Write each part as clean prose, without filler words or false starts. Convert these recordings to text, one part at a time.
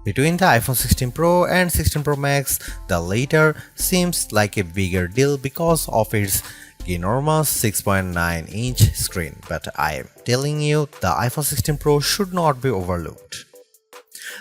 Between the iPhone 16 Pro and 16 Pro Max, the latter seems like a bigger deal because of its ginormous 6.9-inch screen, but I am telling you, the iPhone 16 Pro should not be overlooked.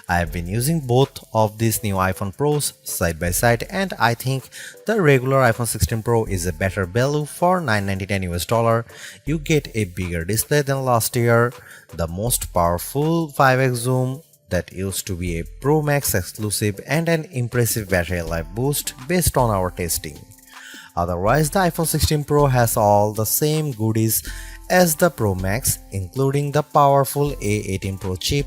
I have been using both of these new iPhone Pros side by side, and I think the regular iPhone 16 Pro is a better value for $999. You get a bigger display than last year, the most powerful 5x zoom that used to be a Pro Max exclusive, and an impressive battery life boost based on our testing. Otherwise, the iPhone 16 Pro has all the same goodies as the Pro Max, including the powerful A18 Pro chip,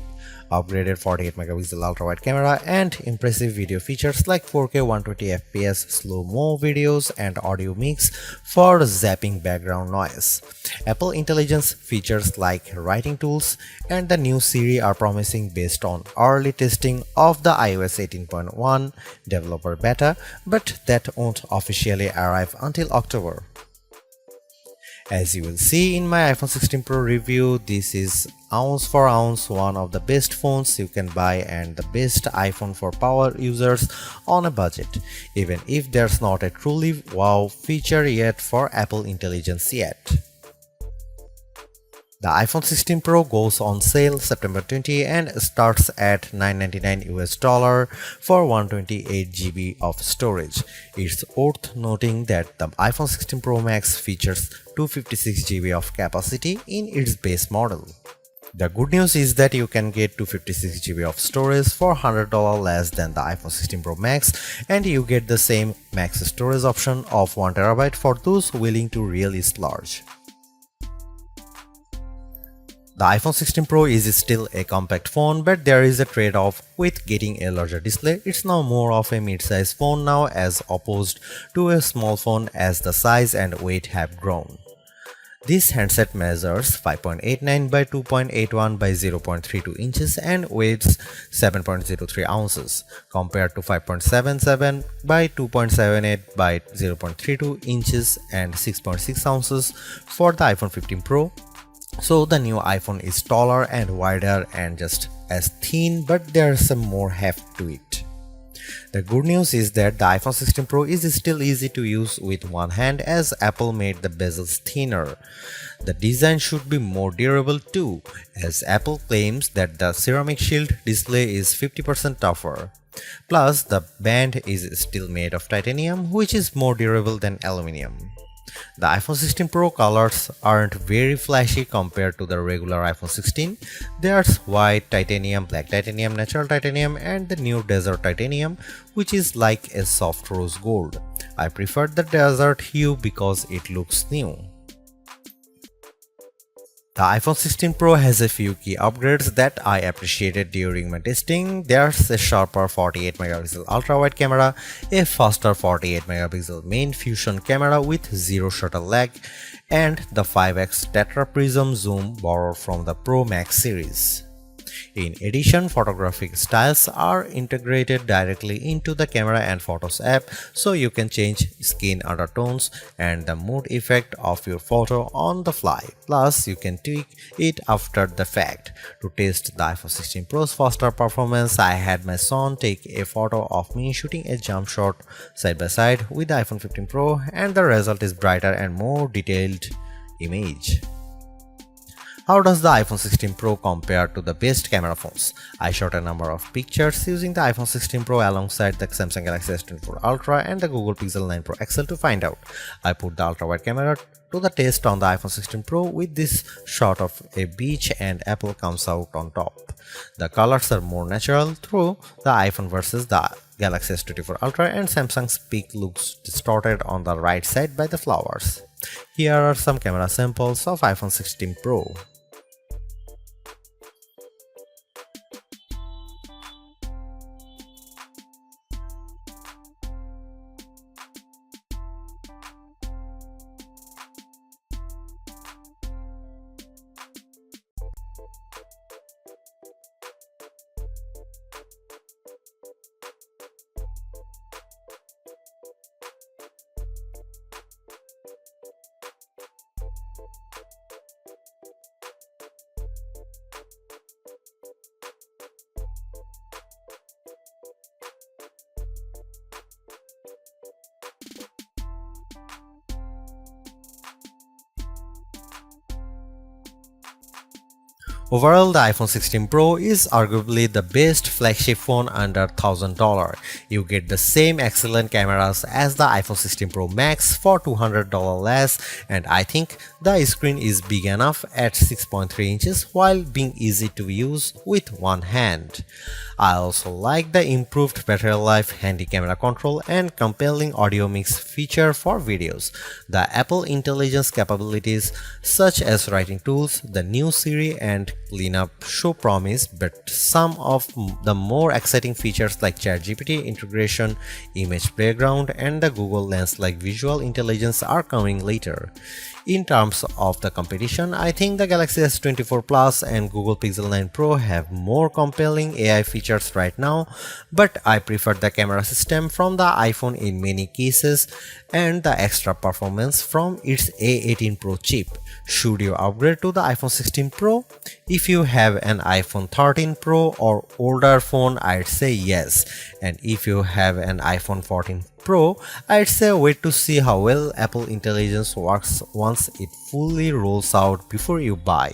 upgraded 48 megapixel ultra-wide camera, and impressive video features like 4K 120 FPS slow-mo videos and audio mix for zapping background noise. Apple Intelligence features like writing tools and the new Siri are promising based on early testing of the iOS 18.1 developer beta, but that won't officially arrive until October. As you will see in my iPhone 16 Pro review, this is ounce for ounce one of the best phones you can buy and the best iPhone for power users on a budget, even if there's not a truly wow feature yet for Apple Intelligence yet. The iPhone 16 Pro goes on sale September 20 and starts at $999 for 128GB of storage. It's worth noting that the iPhone 16 Pro Max features 256GB of capacity in its base model. The good news is that you can get 256GB of storage for $100 less than the iPhone 16 Pro Max, and you get the same max storage option of 1TB for those willing to really splurge. The iPhone 16 Pro is still a compact phone, but there is a trade-off with getting a larger display. It's now more of a mid-size phone now as opposed to a small phone as the size and weight have grown. This handset measures 5.89 by 2.81 by 0.32 inches and weighs 7.03 ounces, compared to 5.77 by 2.78 by 0.32 inches and 6.6 ounces for the iPhone 15 Pro. So the new iPhone is taller and wider and just as thin, but there's some more heft to it. The good news is that the iPhone 16 Pro is still easy to use with one hand as Apple made the bezels thinner. The design should be more durable too, as Apple claims that the ceramic shield display is 50% tougher. Plus, the band is still made of titanium, which is more durable than aluminum. The iPhone 16 Pro colors aren't very flashy compared to the regular iPhone 16. There's white titanium, black titanium, natural titanium, and the new desert titanium, which is like a soft rose gold. I prefer the desert hue because it looks new. The iPhone 16 Pro has a few key upgrades that I appreciated during my testing. There's a sharper 48 megapixel ultra-wide camera, a faster 48 megapixel main fusion camera with zero shutter lag, and the 5x tetra prism zoom borrowed from the Pro Max series. In addition, photographic styles are integrated directly into the Camera and Photos app, so you can change skin undertones and the mood effect of your photo on the fly. Plus, you can tweak it after the fact. To test the iPhone 16 Pro's faster performance, I had my son take a photo of me shooting a jump shot side by side with the iPhone 15 Pro, and the result is brighter and more detailed image. How does the iPhone 16 Pro compare to the best camera phones? I shot a number of pictures using the iPhone 16 Pro alongside the Samsung Galaxy S24 Ultra and the Google Pixel 9 Pro XL to find out. I put the ultra-wide camera to the test on the iPhone 16 Pro with this shot of a beach and Apple comes out on top. The colors are more natural through the iPhone versus the Galaxy S24 Ultra, and Samsung's peak looks distorted on the right side by the flowers. Here are some camera samples of iPhone 16 Pro. Overall, the iPhone 16 Pro is arguably the best flagship phone under $1,000. You get the same excellent cameras as the iPhone 16 Pro Max for $200 less, and I think the screen is big enough at 6.3 inches while being easy to use with one hand. I also like the improved battery life, handy camera control, and compelling audio mix feature for videos. The Apple Intelligence capabilities such as writing tools, the new Siri, and cleanup show promise, but some of the more exciting features like ChatGPT integration, image background, and the Google Lens like visual intelligence are coming later. In terms of the competition, I think the Galaxy S24 Plus and Google Pixel 9 Pro have more compelling AI features right now, but I prefer the camera system from the iPhone in many cases and the extra performance from its A18 Pro chip. Should you upgrade to the iPhone 16 Pro? If you have an iPhone 13 Pro or older phone, I'd say yes. And if you have an iPhone 14 Pro, I'd say wait to see how well Apple Intelligence works once it fully rolls out before you buy.